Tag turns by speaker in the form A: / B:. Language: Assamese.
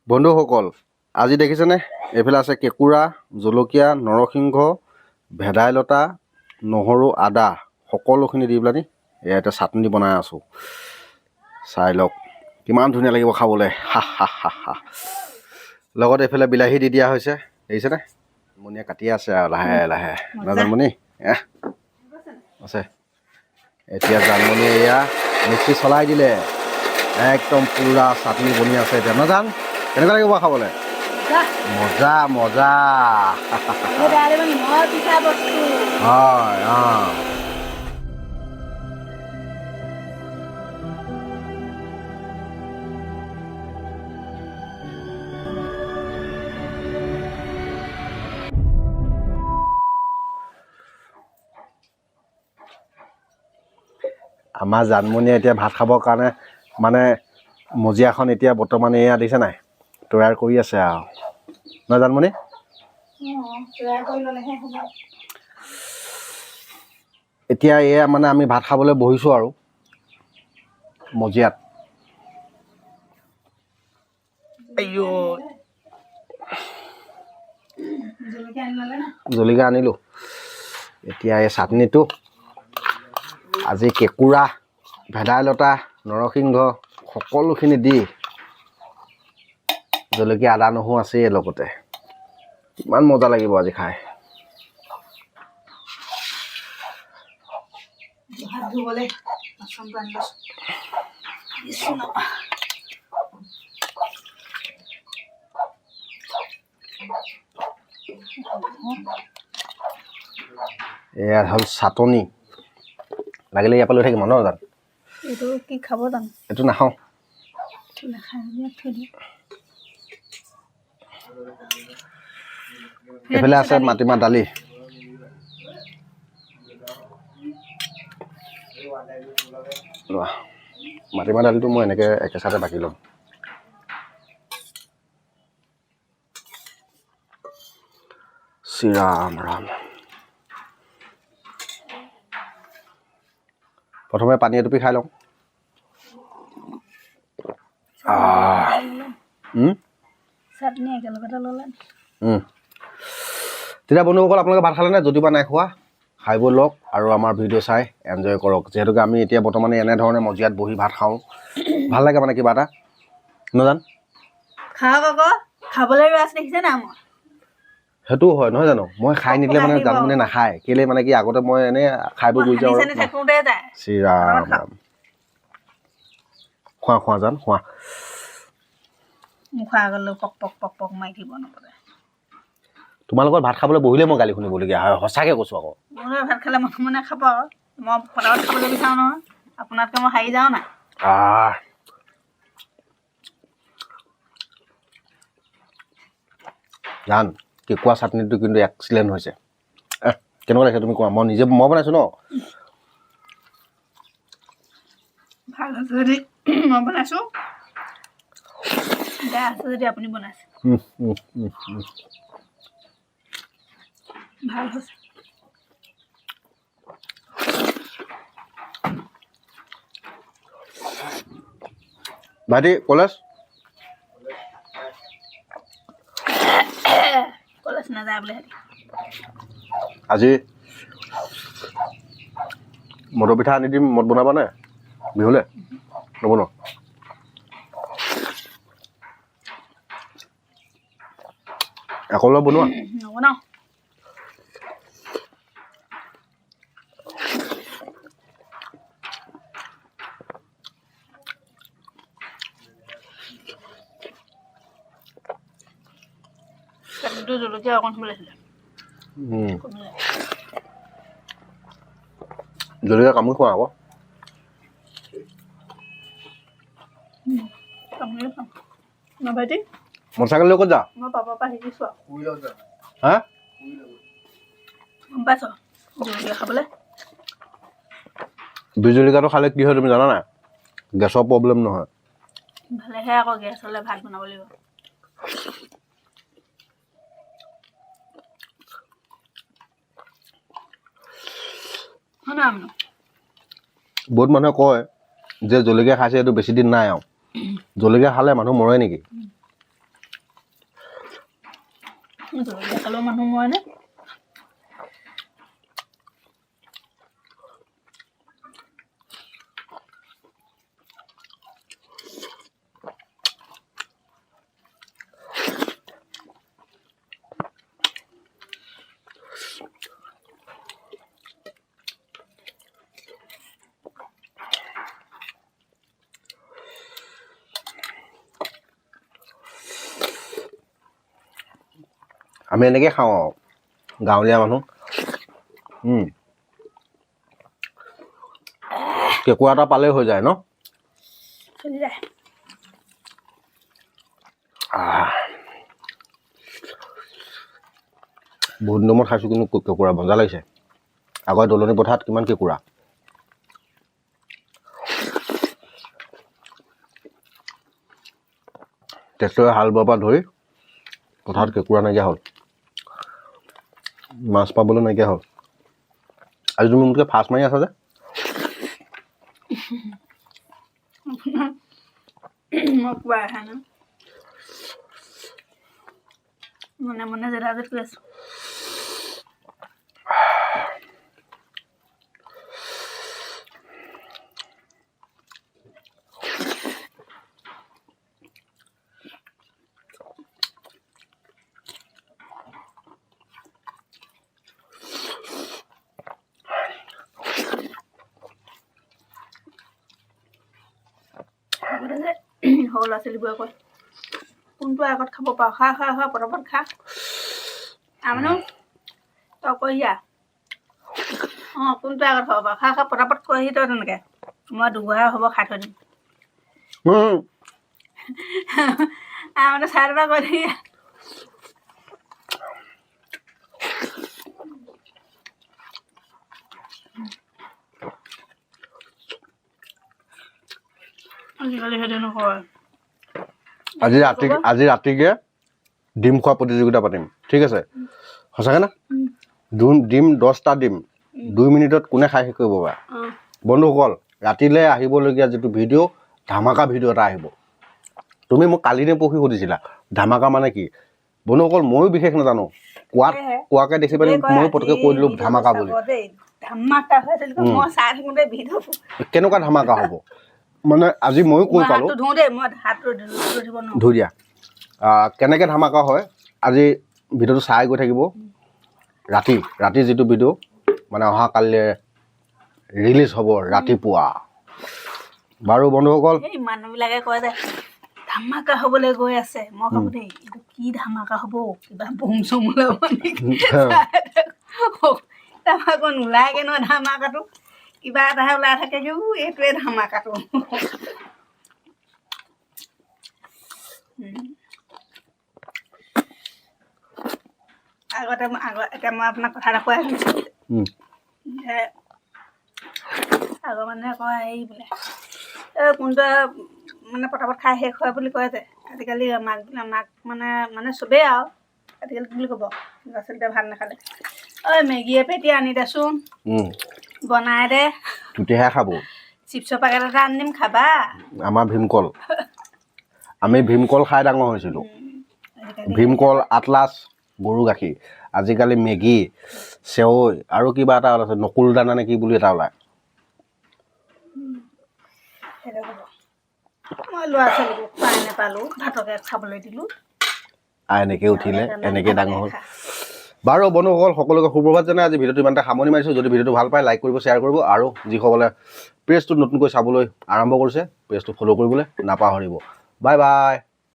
A: বন্ধুসকল আজি দেখিছেনে এইফালে আছে কেকুৰা জলকীয়া নৰসিংহ ভেদাইলতা নহৰু আদা সকলোখিনি দি পেলানি এটা চাটনি বনাই আছো চাই লওক কিমান ধুনীয়া লাগিব খাবলৈ হা হা হা হা লগত এইফালে বিলাহী দি দিয়া হৈছে দেখিছেনে মনিয়া কাটি আছে আৰু লাহে লাহে জানমণি আছে এতিয়া জানমণি এয়া মিক্সি চলাই দিলে একদম পুৰা চাটনি বনি আছে এতিয়া নাজান কেনেকুৱা লাগিব খাবলৈ মজা মজা হয় আমাৰ জানমণিয়ে এতিয়া ভাত খাবৰ কাৰণে মানে মজিয়াখন এতিয়া বৰ্তমান এয়া দিছে নাই তৈয়াৰ কৰি আছে আৰু ন জানমণি এতিয়া এয়া মানে আমি ভাত খাবলৈ বহিছোঁ আৰু মজিয়াত জলকীয়া আনিলোঁ এতিয়া এই চাটনিটো আজি কেকুৰা ভেদাইলতা নৰসিংহ সকলোখিনি দি জলকীয়া আদা নহৰু আছেই লগতে কিমান মজা লাগিব আজি খাই এয়া হ'ল চাটনি লাগিলে ইয়াৰ পৰা লৈ থাকিম ন জান
B: এইটো কি খাব জানো
A: এইটো নাখাওঁ এইফালে আছে মাটিমাহ দালি লোৱা মাটিমাহ দালিটো মই এনেকৈ একেচাতে বাকি ল'ম শ্ৰীৰাম ৰাম প্ৰথমে পানী এটুপি খাই লওঁ
B: চাটনি একেলগতে ল'লে
A: তেতিয়া বন্ধুসকল আপোনালোকে ভাত খালেনে যদিবা নাই খোৱা খাই বৈ লওক আৰু আমাৰ ভিডিঅ' চাই এনজয় কৰক যিহেতুকে আমি এতিয়া বৰ্তমানে এনেধৰণে মজিয়াত বহি ভাত খাওঁ ভাল লাগে মানে কিবা এটা নজান
B: খাওক আকৌ খাবলৈ ৰৈ আছে দেখিছে না মই
A: সেইটোও হয় নহয় জানো মই খাই নিদিলে মানে জানমণি নাখায় কেলে মানে কি আগতে মই এনেই খাই বৈ গৈ যাওঁ শ্ৰীৰাম ৰাম খোৱা খোৱা জান খোৱা
B: মুখৰ আগলৈ পক পক পক পক মাৰি থাকিব নপৰে
A: তোমালোকৰ ভাত খাবলৈ বহিলে মই গালি শুনিবলগীয়া হয় সঁচাকৈ কৈছোঁ আকৌ
B: মোৰ ভাত খালে মনে মনে খাব আৰু মই পটাপট খাবলৈ বিচাৰোঁ নহয় আপোনাতকৈ মই হাৰি যাওঁ নাই
A: জান কেঁকুৰা চাটনিটো কিন্তু এক্সিলেণ্ট হৈছে কেনেকুৱা লাগিছে তুমি কোৱা মই বনাইছোঁ ন
B: ভাল হৈছে যদি মই বনাইছোঁ বেয়া আছে যদি আপুনি বনাইছে ভাল হৈছে
A: ভাইটি কলেজ
B: কলেজ নাযায় বোলে
A: আজি মটৰ পিঠা আনি দিম মদ বনাবানে বিহুলে নবনোৱা অকলে বনোৱা
B: নবনাওঁ জলকীয়া অকণ সোমাইছিলে
A: জলকীয়া কামুৰি খোৱা আকৌ
B: ভাইটি
A: মটৰচাইকেল লৈ ক'ত যা
B: মই পাপাৰ পৰা শিকিছোঁ
A: হা
B: গম পাইছ জলকীয়া খাবলৈ
A: বিহ জলকীয়াটো খালে কি হয় তুমি জানা নাই গেছৰ প্ৰব্লেম নহয়
B: ভালেহে আকৌ গেছ হ'লে ভাত বনাব লাগিব
A: বহুত মানুহে কয় যে জলকীয়া খাইছে এইটো বেছি দিন নাই আৰু জলকীয়া খালে মানুহ মৰে নেকি
B: জলকীয়া খালেও মানুহ মৰেনে?
A: আমি এনেকৈ খাওঁ আৰু গাঁৱলীয়া মানুহ কেঁকুৰা এটা পালেই হৈ যায় ন
B: চলি যায়
A: বহুত দিনৰ মূৰত খাইছোঁ কিন্তু কেঁকুৰা মজা লাগিছে আগৰ দলনি পথাৰত কিমান কেঁকুৰা ট্ৰেক্টৰে হাল বোৱাৰ পৰা ধৰি পথাৰত কেঁকুৰা নাইকিয়া হ'ল মাছ পাবলৈ নাইকিয়া হ'ল আজি তুমি মোতকৈ ফাঁচ মাৰি আছা যে
B: মই কোৱা আহা ন মনে মনে জেদাজত কৈ আছো সৰু ল'ৰা ছোৱালীবোৰে কয় কোনটো আগত খাব পাৰ খা খা খা পটাপট খা আমনো তই কৈয়া অঁ কোনটো আগত খাব পাৰ খা খা পটাপট কৈহি তই তেনেকৈ মই দুগৰা হ'ব খাই থৈ দিম আমনো চাই থকা কৈ দিয়া আজিকালি সেইটো নকয়
A: আজি ৰাতিকে ডিম খোৱা প্ৰতিযোগিতা পাতিম ঠিক আছে সঁচাকৈ না ডিম 10টা ডিম 2 মিনিটত কোনে খাই শেষ কৰিব পাৰে বন্ধুসকল ৰাতিলৈ আহিবলগীয়া যিটো ভিডিঅ' ধামাকা ভিডিঅ' এটা আহিব তুমি মোক কালি নে পৰহি সুধিছিলা ধামাকা মানে কি বন্ধুসকল ময়ো বিশেষ নাজানো কোৱাকে দেখি পালে ময়ো পটককৈ কৈ দিলোঁ ধামাকা বুলি কেনেকুৱা ধামাকা হ'ব মানে আজি ময়ো কৈ পালোঁ ধুই দিয়া কেনেকৈ ধামাকা হয় আজি ভিডিঅ'টো চাই গৈ থাকিব ৰাতি যিটো ভিডিঅ' মানে অহাকালিলৈ ৰিলিজ হ'ব ৰাতিপুৱা বাৰু বন্ধুসকল
B: মানুহবিলাকে কয় যে ধামাকা হ'বলৈ গৈ আছে মই ভাবো দেই এইটো কি ধামাকা হ'ব কিবা বম চম ওলাব নেকি ধামাকা নোলায়গৈ নহয় ধামাকাটো কিবা এটাহে ওলাই থাকে কি এইটোৱে ধামাকাটো এতিয়া মই আপোনাক কথা এটা কৈ আহিছোঁ যে আগৰ মানুহে কয় হেৰি বোলে কোনটোৱে মানে পটাপট খাই শেষ হয় বুলি কয় যে আজিকালি মাক মানে চবেই আৰু আজিকালি কি বুলি ক'ব ল'ৰা ছোৱালীতে ভাত নাখালে ঐ মেগী এপেটি আনি দেচোন বনাই দে
A: তেতিয়াহে খাব
B: চিপছৰ পেকেট এটা আনি দিম খাবা
A: আমাৰ ভীমকল আমি ভীমকল খাই ডাঙৰ হৈছিলোঁ ভীমকল আটলাছ গৰু গাখীৰ আজিকালি মেগী চেৱৈ আৰু কিবা এটা ওলাইছে নকুল দানা নে কি বুলি এটা ওলায়
B: মই ল'ৰা ছোৱালীবোৰ পাই নাপালোঁ ভাতকে খাবলৈ দিলোঁ
A: এনেকৈ উঠিলে এনেকৈ ডাঙৰ হ'ল বাৰু বন্ধুসকল সকলোকে সুপ্ৰভাত জনাই আজি ভিডিঅ'টো ইমানতে সামৰণি মাৰিছোঁ যদি ভিডিঅ'টো ভাল পায় লাইক কৰিব শ্বেয়াৰ কৰিব আৰু যিসকলে পেজটো নতুনকৈ চাবলৈ আৰম্ভ কৰিছে পেজটো ফ'ল' কৰিবলৈ নাপাহৰিব বাই বাই